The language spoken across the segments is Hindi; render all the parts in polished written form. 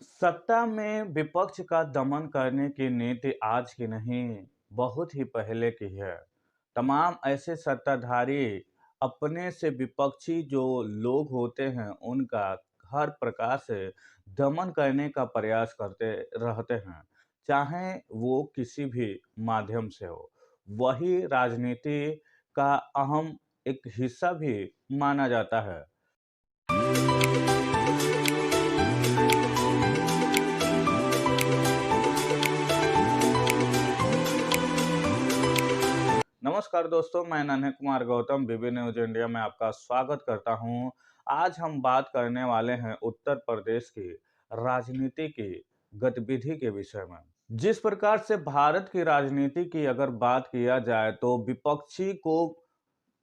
सत्ता में विपक्ष का दमन करने की नीति आज की नहीं, बहुत ही पहले की है। तमाम ऐसे सत्ताधारी अपने से विपक्षी जो लोग होते हैं, उनका हर प्रकार से दमन करने का प्रयास करते रहते हैं, चाहे वो किसी भी माध्यम से हो। वही राजनीति का अहम एक हिस्सा भी माना जाता है। नमस्कार दोस्तों, मैं नन्हे कुमार गौतम बीबी न्यूज इंडिया में आपका स्वागत करता हूं। आज हम बात करने वाले हैं उत्तर प्रदेश की राजनीति की गतिविधि के विषय में। जिस प्रकार से भारत की राजनीति की अगर बात किया जाए तो विपक्षी को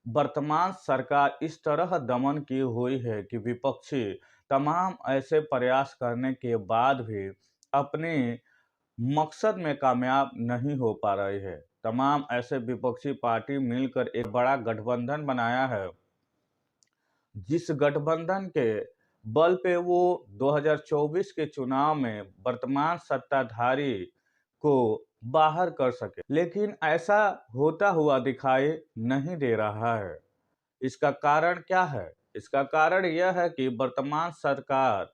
वर्तमान सरकार इस तरह दमन की हुई है कि विपक्षी तमाम ऐसे प्रयास करने के बाद भी अपने मकसद में कामयाब नहीं हो पा रही है। तमाम ऐसे विपक्षी पार्टी मिलकर एक बड़ा गठबंधन बनाया है, जिस गठबंधन के बल पे वो 2024 के चुनाव में वर्तमान सत्ताधारी को बाहर कर सके, लेकिन ऐसा होता हुआ दिखाई नहीं दे रहा है। इसका कारण क्या है? इसका कारण यह है कि वर्तमान सरकार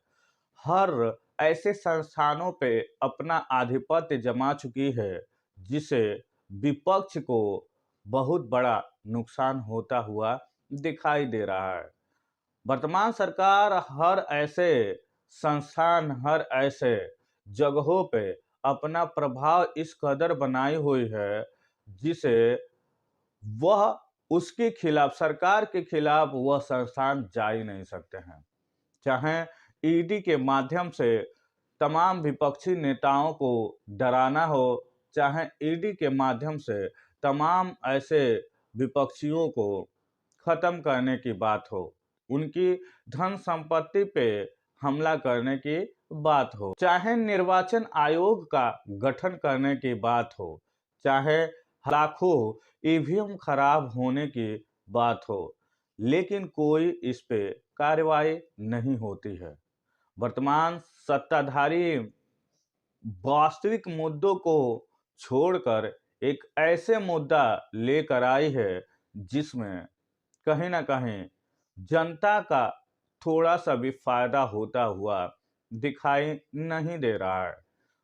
हर ऐसे संस्थानों पे अपना आधिपत्य जमा चुकी है, जिसे विपक्ष को बहुत बड़ा नुकसान होता हुआ दिखाई दे रहा है। वर्तमान सरकार हर ऐसे संस्थान, हर ऐसे जगहों पे अपना प्रभाव इस कदर बनाई हुई है, जिसे वह उसके खिलाफ, सरकार के खिलाफ वह संस्थान जा ही नहीं सकते हैं। चाहे ईडी के माध्यम से तमाम विपक्षी नेताओं को डराना हो, चाहे ईडी के माध्यम से तमाम ऐसे विपक्षियों को खत्म करने की बात हो, उनकी धन संपत्ति पे हमला करने की बात हो, चाहे निर्वाचन आयोग का गठन करने की बात हो, चाहे लाखों ईवीएम खराब होने की बात हो, लेकिन कोई इस पे कार्रवाई नहीं होती है। वर्तमान सत्ताधारी वास्तविक मुद्दों को छोड़कर एक ऐसे मुद्दा लेकर आई है, जिसमें कहीं ना कहीं जनता का थोड़ा सा भी फायदा होता हुआ दिखाई नहीं दे रहा है।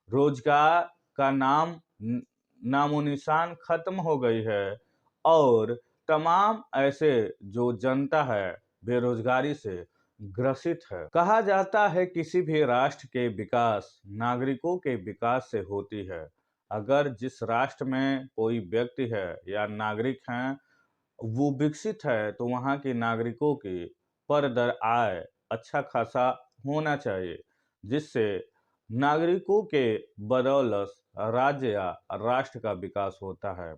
रोजगार का नामो निशान खत्म हो गई है और तमाम ऐसे जो जनता है बेरोजगारी से ग्रसित है। कहा जाता है किसी भी राष्ट्र के विकास नागरिकों के विकास से होती है। अगर जिस राष्ट्र में कोई व्यक्ति है या नागरिक हैं, वो विकसित है, तो वहाँ के नागरिकों की पर दर आय अच्छा खासा होना चाहिए, जिससे नागरिकों के बदौलत राज्य या राष्ट्र का विकास होता है।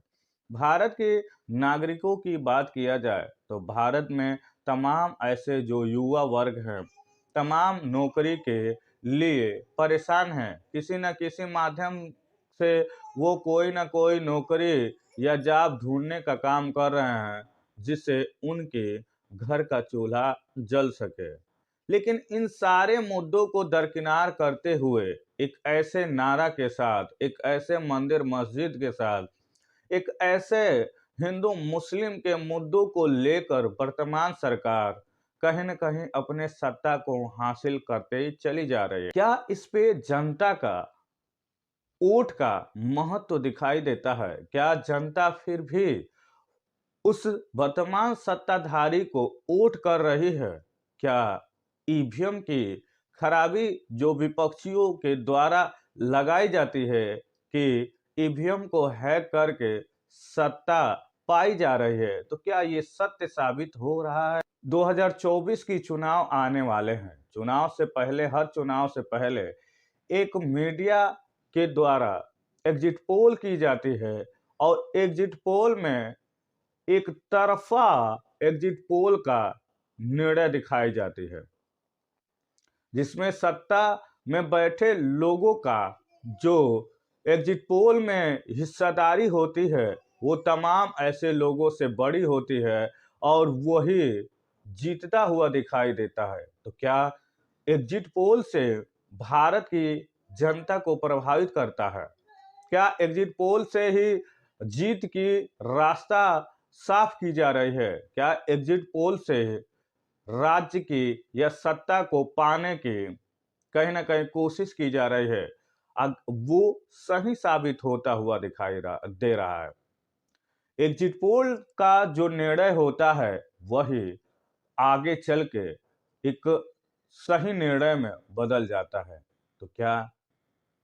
भारत के नागरिकों की बात किया जाए तो भारत में तमाम ऐसे जो युवा वर्ग हैं, तमाम नौकरी के लिए परेशान हैं। किसी न किसी माध्यम से वो कोई ना कोई नौकरी या जॉब ढूंढने का काम कर रहे हैं, जिससे उनके घर का चूल्हा जल सके। लेकिन इन सारे मुद्दों को दरकिनार करते हुए एक ऐसे नारा के साथ, एक ऐसे मंदिर मस्जिद के साथ, एक ऐसे हिंदू मुस्लिम के मुद्दों को लेकर वर्तमान सरकार कहीं न कहीं अपने सत्ता को हासिल करते ही चली जा रही है। क्या इस पे जनता का वोट का महत्व दिखाई देता है? क्या जनता फिर भी उस वर्तमान सत्ताधारी को वोट कर रही है? क्या ईवीएम की खराबी जो विपक्षियों के द्वारा लगाई जाती है कि ईवीएम को हैक करके सत्ता पाई जा रही है, तो क्या ये सत्य साबित हो रहा है? 2024 की चुनाव आने वाले हैं। चुनाव से पहले, हर चुनाव से पहले एक मीडिया के द्वारा एग्जिट पोल की जाती है और एग्जिट पोल में एक तरफा एग्जिट पोल का निर्णय दिखाई जाती है, जिसमें सत्ता में बैठे लोगों का जो एग्जिट पोल में हिस्सेदारी होती है, वो तमाम ऐसे लोगों से बड़ी होती है और वही जीतता हुआ दिखाई देता है। तो क्या एग्जिट पोल से भारत की जनता को प्रभावित करता है? क्या एग्जिट पोल से ही जीत की रास्ता साफ की जा रही है? क्या एग्जिट पोल से राज्य की या सत्ता को पाने की कहीं ना कहीं कोशिश की जा रही है? वो सही साबित होता हुआ दे रहा है। एग्जिट पोल का जो निर्णय होता है वही आगे चल के एक सही निर्णय में बदल जाता है। तो क्या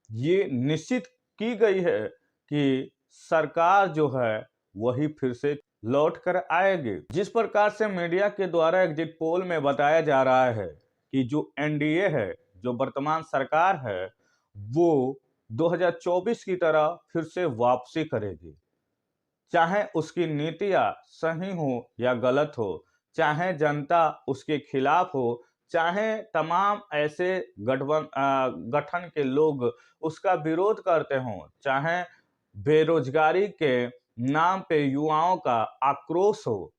ये निश्चित की गई है कि सरकार जो है वही फिर से लौट कर आएगी? जिस प्रकार से मीडिया के द्वारा एग्जिट पोल में बताया जा रहा है कि जो एनडीए है, जो वर्तमान सरकार है, वो 2024 की तरह फिर से वापसी करेगी। चाहे उसकी नीतियां सही हो या गलत हो, चाहे जनता उसके खिलाफ हो, चाहे तमाम ऐसे गठन के लोग उसका विरोध करते हों, चाहे बेरोजगारी के नाम पे युवाओं का आक्रोश हो,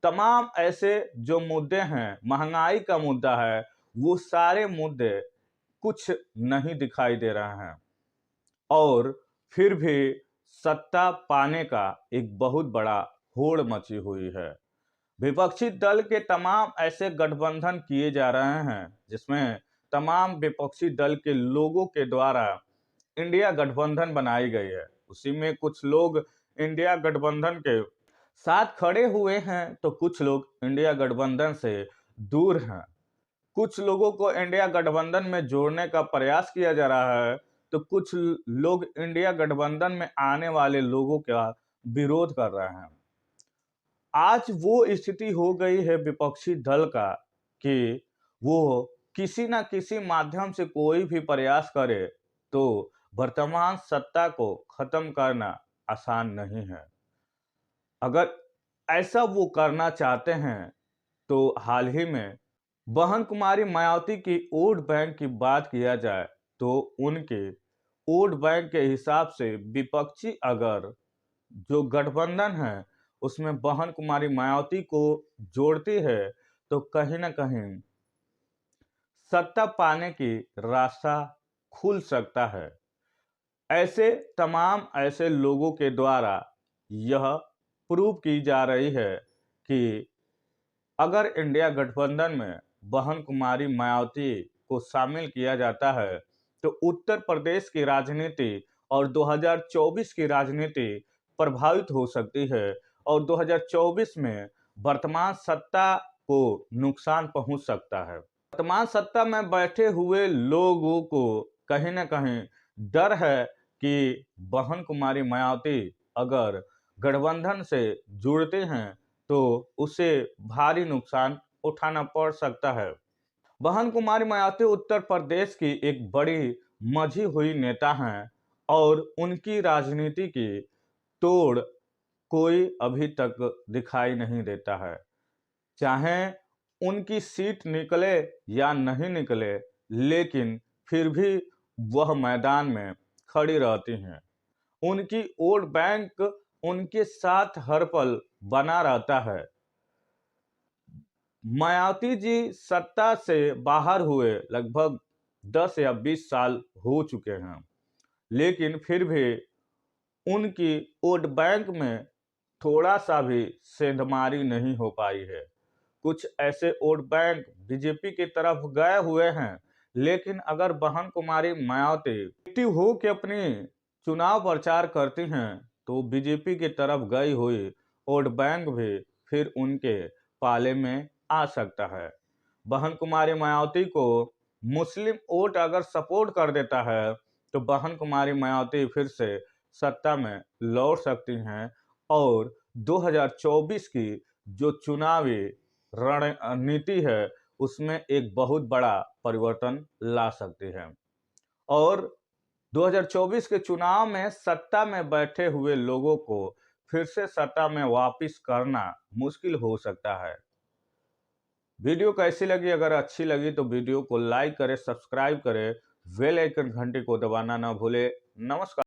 तमाम ऐसे जो मुद्दे हैं, महंगाई का मुद्दा है, वो सारे मुद्दे कुछ नहीं दिखाई दे रहे हैं और फिर भी सत्ता पाने का एक बहुत बड़ा होड़ मची हुई है। विपक्षी दल के तमाम ऐसे गठबंधन किए जा रहे हैं जिसमें तमाम विपक्षी दल के लोगों के द्वारा इंडिया गठबंधन बनाई गई है। उसी में कुछ लोग इंडिया गठबंधन के साथ खड़े हुए हैं तो कुछ लोग इंडिया गठबंधन से दूर हैं। कुछ लोगों को इंडिया गठबंधन में जोड़ने का प्रयास किया जा रहा है तो कुछ लोग इंडिया गठबंधन में आने वाले लोगों का विरोध कर रहे हैं। आज वो स्थिति हो गई है विपक्षी दल का कि वो किसी ना किसी माध्यम से कोई भी प्रयास करे तो वर्तमान सत्ता को खत्म करना आसान नहीं है। अगर ऐसा वो करना चाहते हैं तो हाल ही में बहन कुमारी मायावती की वोट बैंक की बात किया जाए तो उनके वोट बैंक के हिसाब से विपक्षी अगर जो गठबंधन है उसमें बहन कुमारी मायावती को जोड़ती है तो कहीं ना कहीं सत्ता पाने की रास्ता खुल सकता है। ऐसे तमाम ऐसे लोगों के द्वारा यह प्रूव की जा रही है कि अगर इंडिया गठबंधन में बहन कुमारी मायावती को शामिल किया जाता है तो उत्तर प्रदेश की राजनीति और 2024 की राजनीति प्रभावित हो सकती है और 2024 में वर्तमान सत्ता को नुकसान पहुंच सकता है। वर्तमान सत्ता में बैठे हुए लोगों को कहीं ना कहीं डर है कि बहन कुमारी मायावती अगर गठबंधन से जुड़ते हैं तो उसे भारी नुकसान उठाना पड़ सकता है। बहन कुमारी मायावती उत्तर प्रदेश की एक बड़ी मंझी हुई नेता हैं और उनकी राजनीति की तोड़ कोई अभी तक दिखाई नहीं देता है। चाहे उनकी सीट निकले या नहीं निकले लेकिन फिर भी वह मैदान में खड़ी रहती हैं। उनकी वोट बैंक उनके साथ हर पल बना रहता है। मायावती जी सत्ता से बाहर हुए लगभग 10 या 20 साल हो चुके हैं लेकिन फिर भी उनकी वोट बैंक में थोड़ा सा भी सेंधमारी नहीं हो पाई है। कुछ ऐसे वोट बैंक बीजेपी की तरफ गए हुए हैं लेकिन अगर बहन कुमारी मायावती एक्टिव हो के अपनी चुनाव प्रचार करती हैं तो बीजेपी की तरफ गई हुई वोट बैंक भी फिर उनके पाले में आ सकता है। बहन कुमारी मायावती को मुस्लिम वोट अगर सपोर्ट कर देता है तो बहन कुमारी मायावती फिर से सत्ता में लौट सकती हैं और 2024 की जो चुनावी रणनीति है उसमें एक बहुत बड़ा परिवर्तन ला सकती है और 2024 के चुनाव में सत्ता में बैठे हुए लोगों को फिर से सत्ता में वापस करना मुश्किल हो सकता है। वीडियो कैसी लगी? अगर अच्छी लगी तो वीडियो को लाइक करें, सब्सक्राइब करें, बेल आइकन घंटी को दबाना ना भूले। नमस्कार।